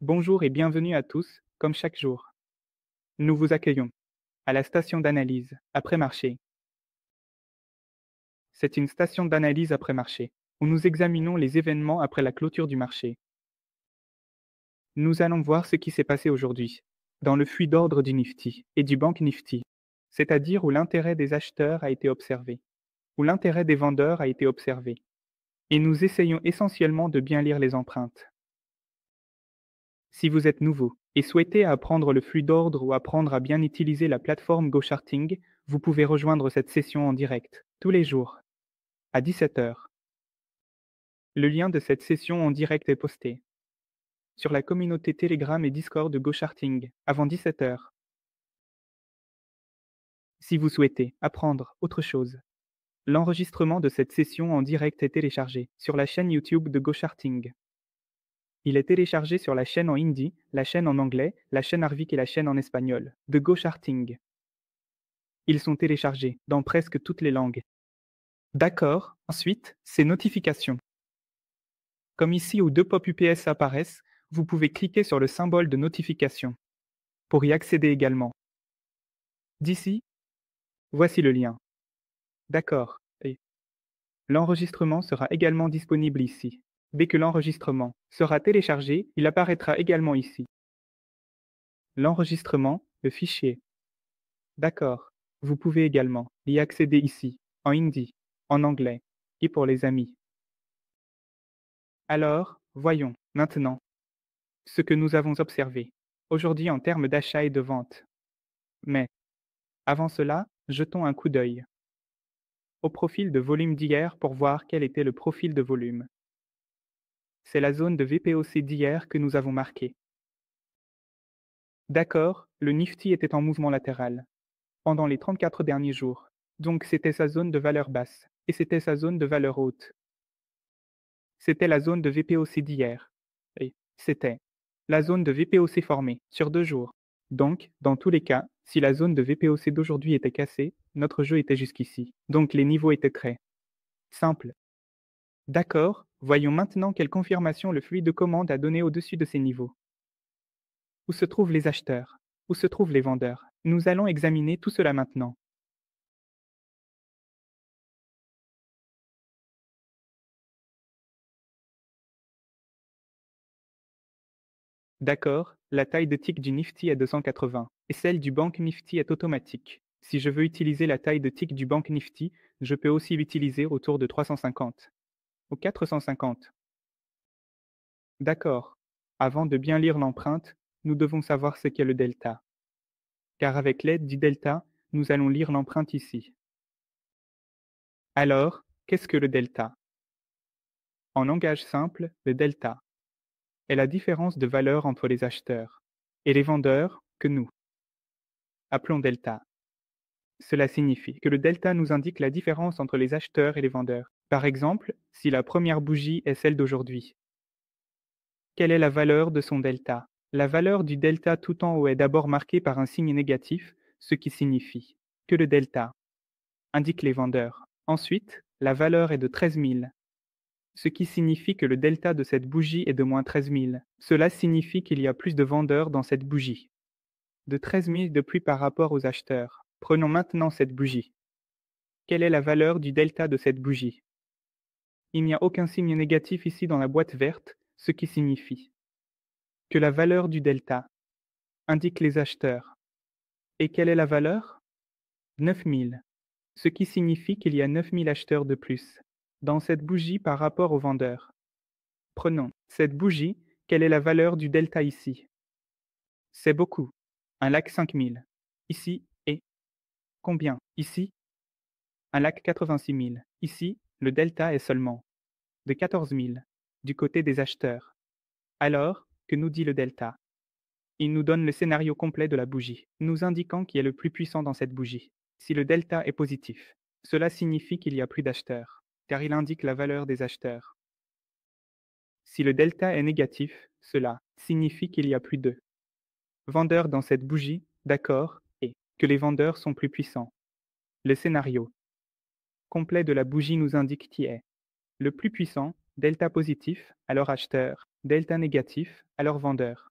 Bonjour et bienvenue à tous, comme chaque jour. Nous vous accueillons à la station d'analyse après-marché. C'est une station d'analyse après-marché où nous examinons les événements après la clôture du marché. Nous allons voir ce qui s'est passé aujourd'hui dans le flux d'ordre du Nifty et du Bank Nifty, c'est-à-dire où l'intérêt des acheteurs a été observé, où l'intérêt des vendeurs a été observé. Et nous essayons essentiellement de bien lire les empreintes. Si vous êtes nouveau et souhaitez apprendre le flux d'ordre ou apprendre à bien utiliser la plateforme GoCharting, vous pouvez rejoindre cette session en direct, tous les jours, à 17 heures. Le lien de cette session en direct est posté sur la communauté Telegram et Discord de GoCharting avant 17 heures. Si vous souhaitez apprendre autre chose, l'enregistrement de cette session en direct est téléchargé sur la chaîne YouTube de GoCharting. Il est téléchargé sur la chaîne en hindi, la chaîne en anglais, la chaîne arvique et la chaîne en espagnol de GoCharting. Ils sont téléchargés dans presque toutes les langues. D'accord, ensuite, ces notifications. Comme ici où deux pop UPS apparaissent, vous pouvez cliquer sur le symbole de notification pour y accéder également. D'ici, voici le lien. D'accord. Et l'enregistrement sera également disponible ici. Dès que l'enregistrement sera téléchargé, il apparaîtra également ici. L'enregistrement, le fichier. D'accord. Vous pouvez également y accéder ici, en hindi, en anglais, et pour les amis. Alors, voyons, maintenant, ce que nous avons observé aujourd'hui en termes d'achat et de vente. Mais, avant cela, jetons un coup d'œil au profil de volume d'hier pour voir quel était le profil de volume. C'est la zone de VPOC d'hier que nous avons marquée. D'accord, le Nifty était en mouvement latéral pendant les 34 derniers jours. Donc c'était sa zone de valeur basse et c'était sa zone de valeur haute. C'était la zone de VPOC d'hier. Et c'était la zone de VPOC formée sur 2 jours. Donc, dans tous les cas, si la zone de VPOC d'aujourd'hui était cassée, notre jeu était jusqu'ici. Donc les niveaux étaient très simples. D'accord, voyons maintenant quelle confirmation le flux de commande a donné au-dessus de ces niveaux. Où se trouvent les acheteurs? Où se trouvent les vendeurs? Nous allons examiner tout cela maintenant. D'accord, la taille de tick du Nifty est 280 et celle du Bank Nifty est automatique. Si je veux utiliser la taille de tick du Bank Nifty, je peux aussi l'utiliser autour de 350 ou 450. D'accord. Avant de bien lire l'empreinte, nous devons savoir ce qu'est le delta. Car avec l'aide du delta, nous allons lire l'empreinte ici. Alors, qu'est-ce que le delta? En langage simple, le delta est la différence de valeur entre les acheteurs et les vendeurs que nous appelons delta. Cela signifie que le delta nous indique la différence entre les acheteurs et les vendeurs. Par exemple, si la première bougie est celle d'aujourd'hui, quelle est la valeur de son delta? La valeur du delta tout en haut est d'abord marquée par un signe négatif, ce qui signifie que le delta indique les vendeurs. Ensuite, la valeur est de 13 000, ce qui signifie que le delta de cette bougie est de moins 13 000. Cela signifie qu'il y a plus de vendeurs dans cette bougie. De 13 000 de plus par rapport aux acheteurs. Prenons maintenant cette bougie. Quelle est la valeur du delta de cette bougie? Il n'y a aucun signe négatif ici dans la boîte verte, ce qui signifie que la valeur du delta indique les acheteurs. Et quelle est la valeur? 9 000, ce qui signifie qu'il y a 9 000 acheteurs de plus dans cette bougie par rapport aux vendeurs. Prenons cette bougie, quelle est la valeur du delta ici? C'est beaucoup. 1,5 lakh. Ici, et combien? Ici, 1,86 lakh. Ici, le delta est seulement de 14 000 du côté des acheteurs. Alors, que nous dit le delta? Il nous donne le scénario complet de la bougie, nous indiquant qui est le plus puissant dans cette bougie. Si le delta est positif, cela signifie qu'il y a plus d'acheteurs, car il indique la valeur des acheteurs. Si le delta est négatif, cela signifie qu'il y a plus de vendeurs dans cette bougie, d'accord, et que les vendeurs sont plus puissants. Le scénario complet de la bougie nous indique qui est le plus puissant Delta positif, alors acheteur. Delta négatif, alors vendeur.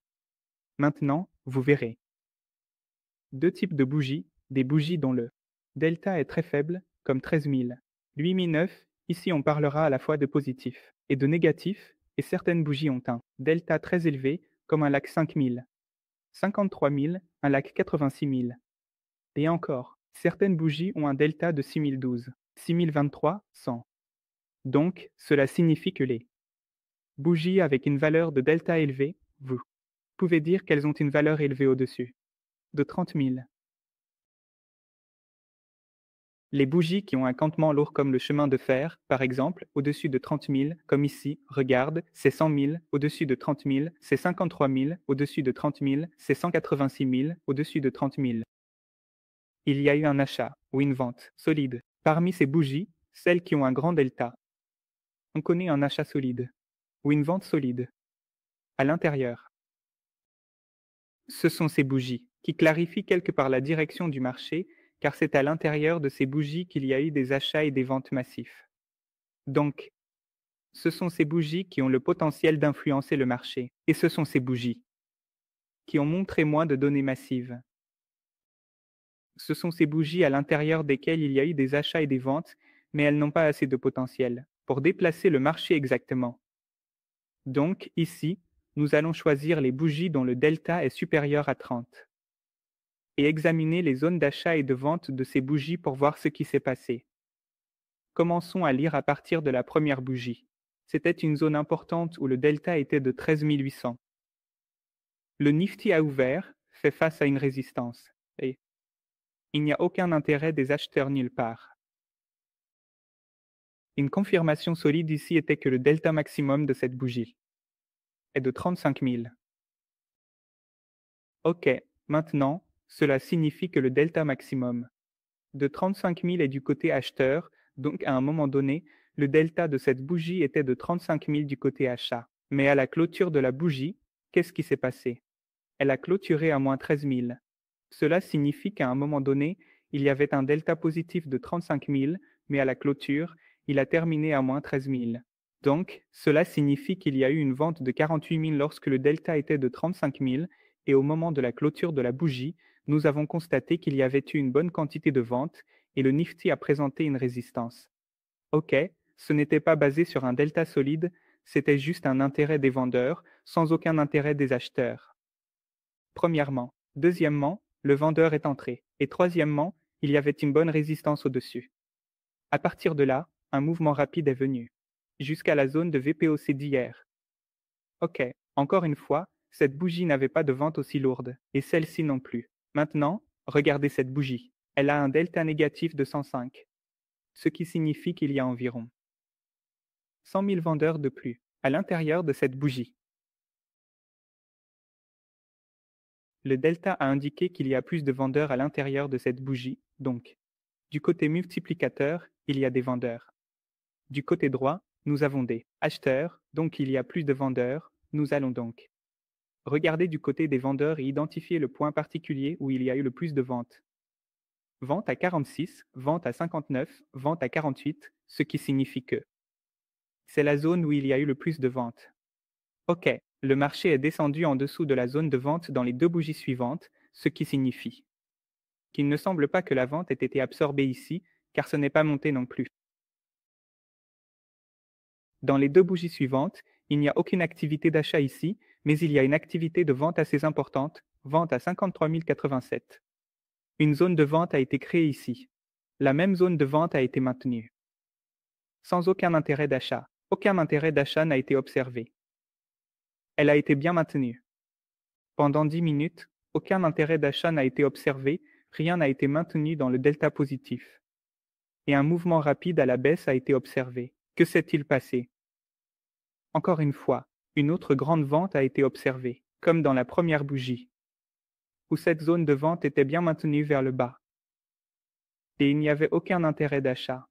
Maintenant, vous verrez. Deux types de bougies, des bougies dont le delta est très faible, comme 13 000. 8009, ici on parlera à la fois de positif et de négatif, et certaines bougies ont un delta très élevé, comme un lac 5000. 53 000, un lac 86 000. Et encore, certaines bougies ont un delta de 6012, 6023, 100. Donc, cela signifie que les bougies avec une valeur de delta élevée, vous pouvez dire qu'elles ont une valeur élevée au-dessus de 30 000. Les bougies qui ont un campement lourd comme le chemin de fer, par exemple, au-dessus de 30 000, comme ici, regarde, c'est 100 000, au-dessus de 30 000, c'est 53 000, au-dessus de 30 000, c'est 186 000, au-dessus de 30 000. Il y a eu un achat, ou une vente, solide. Parmi ces bougies, celles qui ont un grand delta. On connaît un achat solide, ou une vente solide. À l'intérieur. Ce sont ces bougies, qui clarifient quelque part la direction du marché, car c'est à l'intérieur de ces bougies qu'il y a eu des achats et des ventes massifs. Donc, ce sont ces bougies qui ont le potentiel d'influencer le marché, et ce sont ces bougies qui ont montré moins de données massives. Ce sont ces bougies à l'intérieur desquelles il y a eu des achats et des ventes, mais elles n'ont pas assez de potentiel pour déplacer le marché exactement. Donc, ici, nous allons choisir les bougies dont le delta est supérieur à 30 et examiner les zones d'achat et de vente de ces bougies pour voir ce qui s'est passé. Commençons à lire à partir de la première bougie. C'était une zone importante où le delta était de 13 800. Le Nifty a ouvert, fait face à une résistance, et il n'y a aucun intérêt des acheteurs nulle part. Une confirmation solide ici était que le delta maximum de cette bougie est de 35 000. Ok, maintenant, cela signifie que le delta maximum de 35 000 est du côté acheteur, donc à un moment donné, le delta de cette bougie était de 35 000 du côté achat. Mais à la clôture de la bougie, qu'est-ce qui s'est passé? Elle a clôturé à moins 13 000. Cela signifie qu'à un moment donné, il y avait un delta positif de 35 000, mais à la clôture, il a terminé à moins 13 000. Donc, cela signifie qu'il y a eu une vente de 48 000 lorsque le delta était de 35 000, et au moment de la clôture de la bougie, nous avons constaté qu'il y avait eu une bonne quantité de ventes, et le Nifty a présenté une résistance. Ok, ce n'était pas basé sur un delta solide, c'était juste un intérêt des vendeurs, sans aucun intérêt des acheteurs. Premièrement. Deuxièmement, le vendeur est entré. Et troisièmement, il y avait une bonne résistance au-dessus. À partir de là, un mouvement rapide est venu, jusqu'à la zone de VPOC d'hier. Ok, encore une fois, cette bougie n'avait pas de vente aussi lourde, et celle-ci non plus. Maintenant, regardez cette bougie. Elle a un delta négatif de 105, ce qui signifie qu'il y a environ 100 000 vendeurs de plus à l'intérieur de cette bougie. Le delta a indiqué qu'il y a plus de vendeurs à l'intérieur de cette bougie, donc, du côté multiplicateur, il y a des vendeurs. Du côté droit, nous avons des acheteurs, donc il y a plus de vendeurs, nous allons donc regarder du côté des vendeurs et identifier le point particulier où il y a eu le plus de ventes. Vente à 46, vente à 59, vente à 48, ce qui signifie que c'est la zone où il y a eu le plus de ventes. Ok, le marché est descendu en dessous de la zone de vente dans les deux bougies suivantes, ce qui signifie qu'il ne semble pas que la vente ait été absorbée ici, car ce n'est pas monté non plus. Dans les deux bougies suivantes, il n'y a aucune activité d'achat ici, mais il y a une activité de vente assez importante, vente à 53 087. Une zone de vente a été créée ici. La même zone de vente a été maintenue. Sans aucun intérêt d'achat. Aucun intérêt d'achat n'a été observé. Elle a été bien maintenue. Pendant 10 minutes, aucun intérêt d'achat n'a été observé, rien n'a été maintenu dans le delta positif. Et un mouvement rapide à la baisse a été observé. Que s'est-il passé? Encore une fois, une autre grande vente a été observée, comme dans la première bougie, où cette zone de vente était bien maintenue vers le bas. Et il n'y avait aucun intérêt d'achat.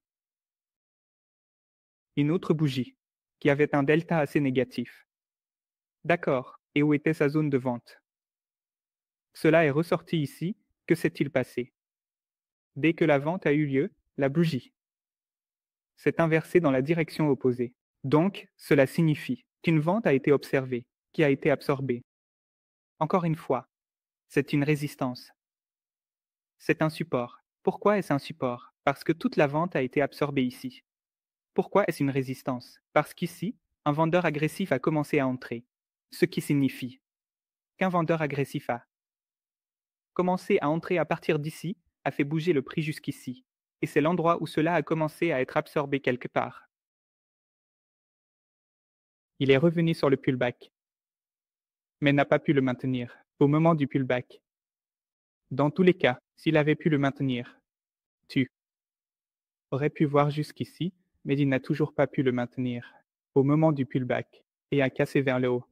Une autre bougie, qui avait un delta assez négatif. D'accord, et où était sa zone de vente? Cela est ressorti ici, que s'est-il passé? Dès que la vente a eu lieu, la bougie s'est inversée dans la direction opposée. Donc, cela signifie qu'une vente a été observée, qui a été absorbée. Encore une fois, c'est une résistance. C'est un support. Pourquoi est-ce un support? Parce que toute la vente a été absorbée ici. Pourquoi est-ce une résistance? Parce qu'ici, un vendeur agressif a commencé à entrer, ce qui signifie qu'un vendeur agressif a commencé à entrer à partir d'ici, a fait bouger le prix jusqu'ici, et c'est l'endroit où cela a commencé à être absorbé quelque part. Il est revenu sur le pullback, mais n'a pas pu le maintenir au moment du pullback. Dans tous les cas, s'il avait pu le maintenir, tu aurais pu voir jusqu'ici, mais il n'a toujours pas pu le maintenir au moment du pullback et a cassé vers le haut.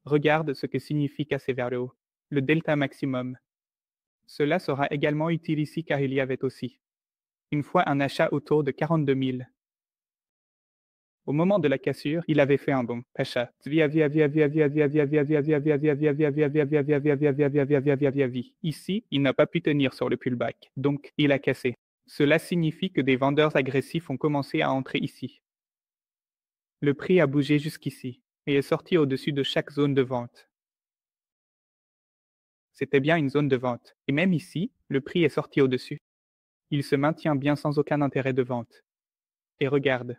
Regarde ce que signifie casser vers le haut. Le delta maximum. Cela sera également utile ici car il y avait aussi, une fois un achat autour de 42 000. Au moment de la cassure, il avait fait un bon achat. Ici, il n'a pas pu tenir sur le pullback, donc il a cassé. Cela signifie que des vendeurs agressifs ont commencé à entrer ici. Le prix a bougé jusqu'ici et est sorti au-dessus de chaque zone de vente. C'était bien une zone de vente, et même ici, le prix est sorti au-dessus. Il se maintient bien sans aucun intérêt de vente. Et regarde,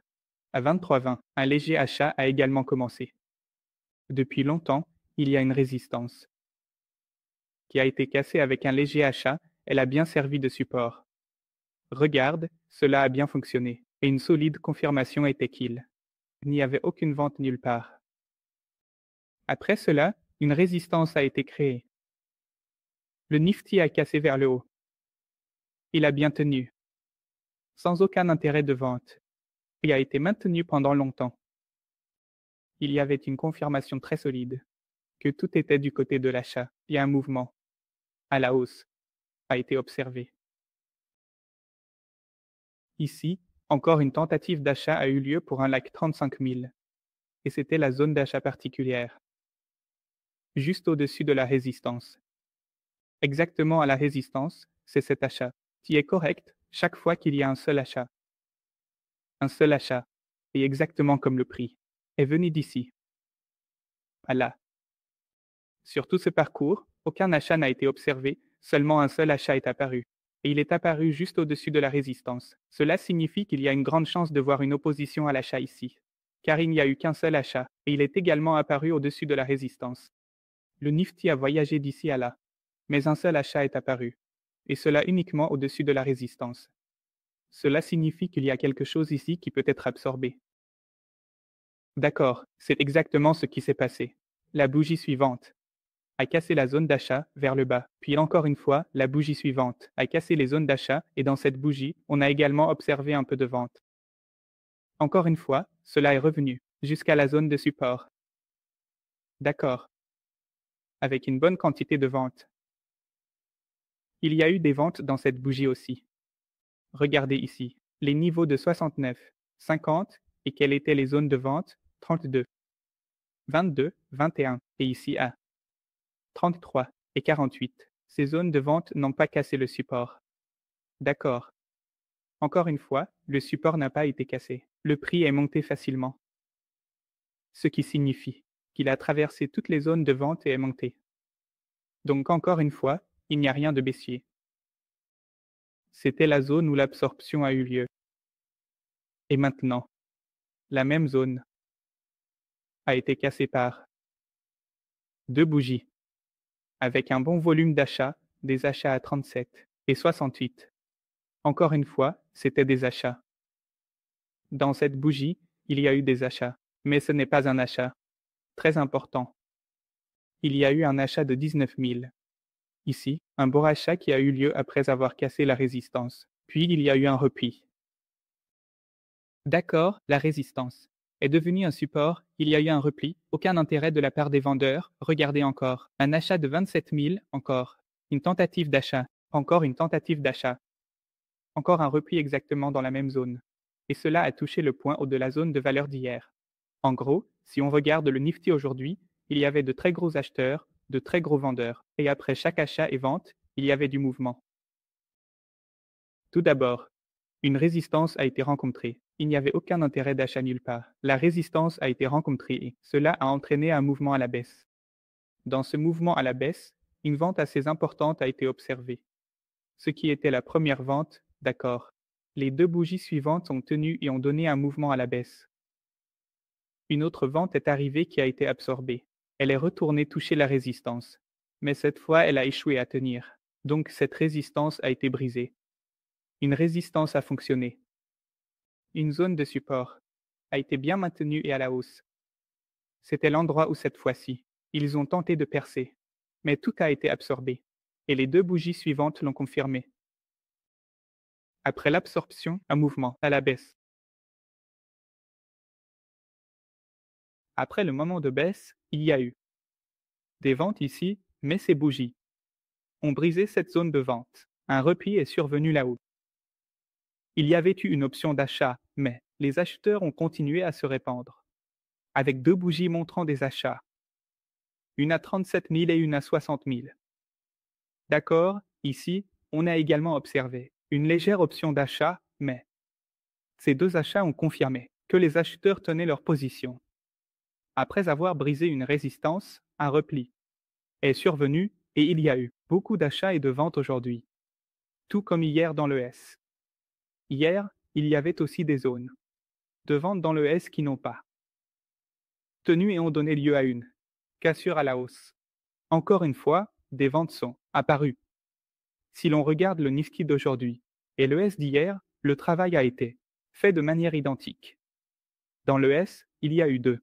à 23,20, un léger achat a également commencé. Depuis longtemps, il y a une résistance qui a été cassée avec un léger achat, elle a bien servi de support. Regarde, cela a bien fonctionné, et une solide confirmation était qu'il n'y avait aucune vente nulle part. Après cela, une résistance a été créée. Le Nifty a cassé vers le haut. Il a bien tenu, sans aucun intérêt de vente, et a été maintenu pendant longtemps. Il y avait une confirmation très solide que tout était du côté de l'achat, et un mouvement à la hausse a été observé. Ici, encore une tentative d'achat a eu lieu pour un lac 35 000, et c'était la zone d'achat particulière, juste au-dessus de la résistance. Exactement à la résistance, c'est cet achat, qui est correct chaque fois qu'il y a un seul achat. Un seul achat, et exactement comme le prix, est venu d'ici à là. Sur tout ce parcours, aucun achat n'a été observé, seulement un seul achat est apparu. Et il est apparu juste au-dessus de la résistance. Cela signifie qu'il y a une grande chance de voir une opposition à l'achat ici. Car il n'y a eu qu'un seul achat, et il est également apparu au-dessus de la résistance. Le Nifty a voyagé d'ici à là, mais un seul achat est apparu, et cela uniquement au-dessus de la résistance. Cela signifie qu'il y a quelque chose ici qui peut être absorbé. D'accord, c'est exactement ce qui s'est passé. La bougie suivante a cassé la zone d'achat vers le bas. Puis encore une fois, la bougie suivante a cassé les zones d'achat et dans cette bougie, on a également observé un peu de vente. Encore une fois, cela est revenu jusqu'à la zone de support. D'accord. Avec une bonne quantité de vente. Il y a eu des ventes dans cette bougie aussi. Regardez ici, les niveaux de 69, 50 et quelles étaient les zones de vente 32, 22, 21 et ici à 33 et 48. Ces zones de vente n'ont pas cassé le support. D'accord. Encore une fois, le support n'a pas été cassé. Le prix est monté facilement. Ce qui signifie qu'il a traversé toutes les zones de vente et est monté. Donc encore une fois, il n'y a rien de baissier. C'était la zone où l'absorption a eu lieu. Et maintenant, la même zone a été cassée par deux bougies, avec un bon volume d'achat, des achats à 37 et 68. Encore une fois, c'était des achats. Dans cette bougie, il y a eu des achats, mais ce n'est pas un achat. Très important. Il y a eu un achat de 19 000. Ici, un beau rachat qui a eu lieu après avoir cassé la résistance. Puis il y a eu un repli. D'accord, la résistance est devenue un support, il y a eu un repli, aucun intérêt de la part des vendeurs, regardez encore. Un achat de 27 000, encore. Une tentative d'achat, encore une tentative d'achat. Encore un repli exactement dans la même zone. Et cela a touché le point haut de la zone de valeur d'hier. En gros, si on regarde le Nifty aujourd'hui, il y avait de très gros acheteurs, de très gros vendeurs, et après chaque achat et vente, il y avait du mouvement. Tout d'abord, une résistance a été rencontrée, Il n'y avait aucun intérêt d'achat nulle part. La résistance a été rencontrée et cela a entraîné un mouvement à la baisse. Dans ce mouvement à la baisse, une vente assez importante a été observée. Ce qui était la première vente, d'accord. Les deux bougies suivantes ont tenu et ont donné un mouvement à la baisse. Une autre vente est arrivée qui a été absorbée. Elle est retournée toucher la résistance. Mais cette fois, elle a échoué à tenir. Donc cette résistance a été brisée. Une résistance a fonctionné. Une zone de support a été bien maintenue et à la hausse. C'était l'endroit où cette fois-ci, ils ont tenté de percer. Mais tout a été absorbé. Et les deux bougies suivantes l'ont confirmé. Après l'absorption, un mouvement à la baisse. Après le moment de baisse, il y a eu des ventes ici, mais ces bougies ont brisé cette zone de vente. Un repli est survenu là-haut. Il y avait eu une option d'achat, mais les acheteurs ont continué à se répandre, avec deux bougies montrant des achats, une à 37 000 et une à 60 000. D'accord, ici, on a également observé une légère option d'achat, mais ces deux achats ont confirmé que les acheteurs tenaient leur position. Après avoir brisé une résistance, un repli est survenu et il y a eu beaucoup d'achats et de ventes aujourd'hui, tout comme hier dans le S. Hier, il y avait aussi des zones de vente dans le S qui n'ont pas tenu et ont donné lieu à une cassure à la hausse. Encore une fois, des ventes sont apparues. Si l'on regarde le Nifty d'aujourd'hui et le S d'hier, le travail a été fait de manière identique. Dans le S, il y a eu deux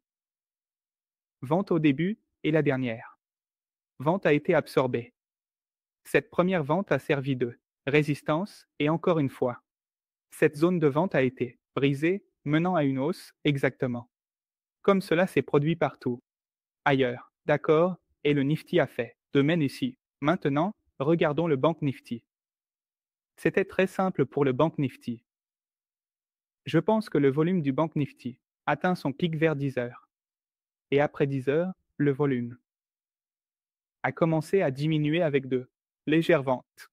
ventes au début et la dernière vente a été absorbée. Cette première vente a servi de résistance et encore une fois, cette zone de vente a été brisée, menant à une hausse exactement. Comme cela s'est produit partout ailleurs, d'accord, et le Nifty a fait de même ici. Maintenant, regardons le Bank Nifty. C'était très simple pour le Bank Nifty. Je pense que le volume du Bank Nifty atteint son pic vers 10 heures. Et après 10 heures, le volume a commencé à diminuer avec de légères ventes.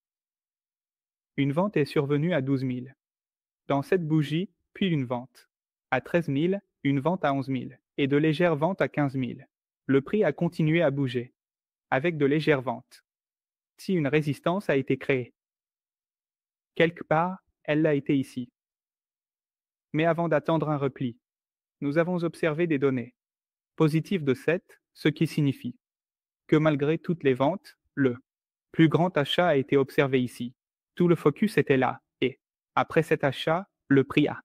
Une vente est survenue à 12 000. Dans cette bougie, puis une vente à 13 000, une vente à 11 000 et de légères ventes à 15 000. Le prix a continué à bouger, avec de légères ventes. Si une résistance a été créée, quelque part, elle l'a été ici. Mais avant d'attendre un repli, nous avons observé des données positives de 7, ce qui signifie que malgré toutes les ventes, le plus grand achat a été observé ici. Tout le focus était là, et, après cet achat, le prix a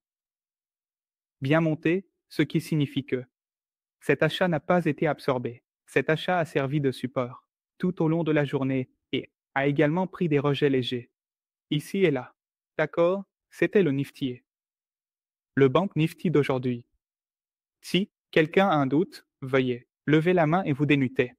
bien monté, ce qui signifie que cet achat n'a pas été absorbé. Cet achat a servi de support tout au long de la journée et a également pris des rejets légers, ici et là. D'accord, c'était le Nifty. Le Bank Nifty d'aujourd'hui. Si quelqu'un a un doute, veuillez lever la main et vous dénutez.